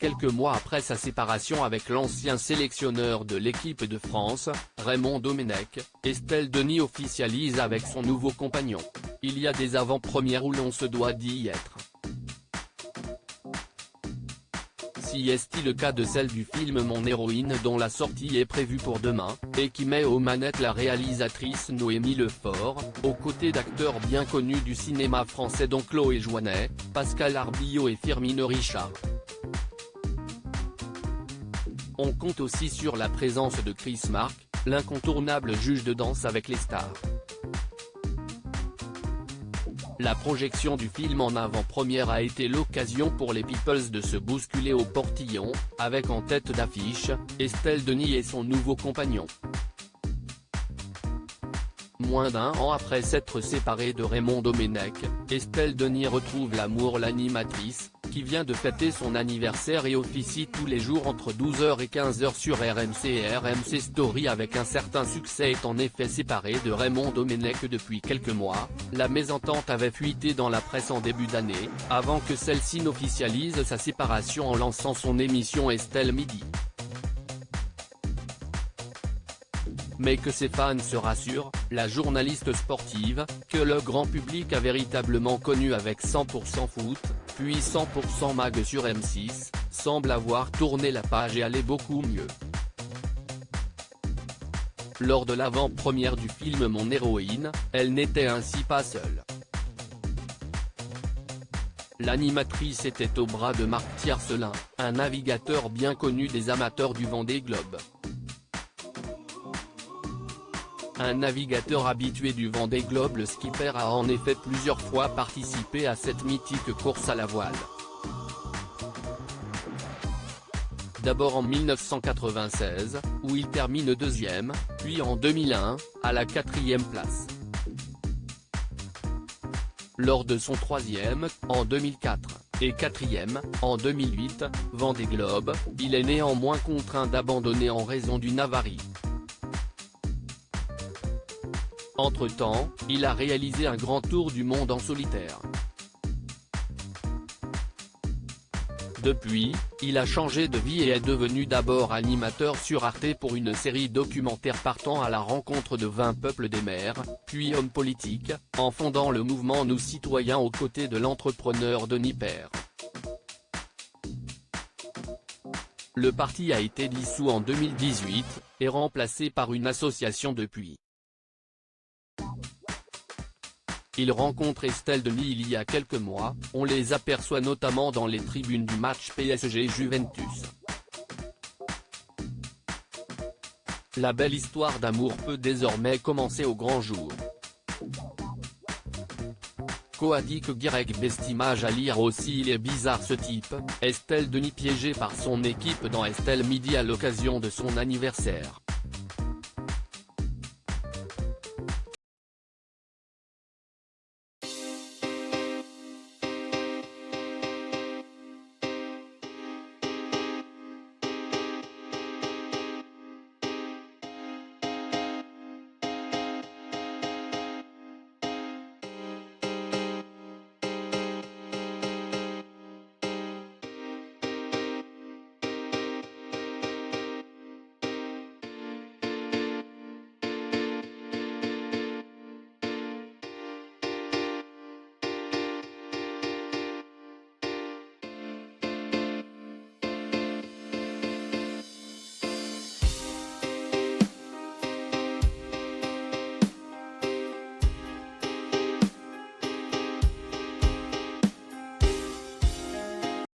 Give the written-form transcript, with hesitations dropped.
quelques mois après sa séparation avec l'ancien sélectionneur de l'équipe de France, Raymond Domenech, Estelle Denis officialise avec son nouveau compagnon. Il y a des avant-premières où l'on se doit d'y être. Si est-il le cas de celle du film Mon héroïne dont la sortie est prévue pour demain, et qui met aux manettes la réalisatrice Noémie Lefort, aux côtés d'acteurs bien connus du cinéma français dont Chloé Joannet, Pascal Arbillot et Firmin Richard. On compte aussi sur la présence de Chris Mark, l'incontournable juge de danse avec les stars. La projection du film en avant-première a été l'occasion pour les Peoples de se bousculer au portillon, avec en tête d'affiche, Estelle Denis et son nouveau compagnon. Moins d'un an après s'être séparée de Raymond Domenech, Estelle Denis retrouve l'amour. L'animatrice, qui vient de fêter son anniversaire et officie tous les jours entre 12h et 15h sur RMC et RMC Story avec un certain succès, est en effet séparée de Raymond Domenech depuis quelques mois. La mésentente avait fuité dans la presse en début d'année, avant que celle-ci n'officialise sa séparation en lançant son émission Estelle Midi. Mais que ses fans se rassurent, la journaliste sportive, que le grand public a véritablement connue avec 100% foot, puis 100% mag sur M6, semble avoir tourné la page et aller beaucoup mieux. Lors de l'avant-première du film Mon héroïne, elle n'était ainsi pas seule. L'animatrice était au bras de Marc Tiercelin, un navigateur bien connu des amateurs du Vendée Globe. Un navigateur habitué du Vendée Globe, le skipper a en effet plusieurs fois participé à cette mythique course à la voile. D'abord en 1996, où il termine deuxième, puis en 2001, à la 4e place. Lors de son troisième, en 2004, et 4e, en 2008, Vendée Globe, il est néanmoins contraint d'abandonner en raison d'une avarie. Entre-temps, il a réalisé un grand tour du monde en solitaire. Depuis, il a changé de vie et est devenu d'abord animateur sur Arte pour une série documentaire partant à la rencontre de 20 peuples des mers, puis homme politique, en fondant le mouvement Nous Citoyens aux côtés de l'entrepreneur Denis Père. Le parti a été dissous en 2018, et remplacé par une association depuis. Il rencontre Estelle Denis il y a quelques mois, on les aperçoit notamment dans les tribunes du match PSG-Juventus. La belle histoire d'amour peut désormais commencer au grand jour. Coadic Guirec Bestimage à lire aussi. Il est bizarre ce type, Estelle Denis piégée par son équipe dans Estelle Midi à l'occasion de son anniversaire.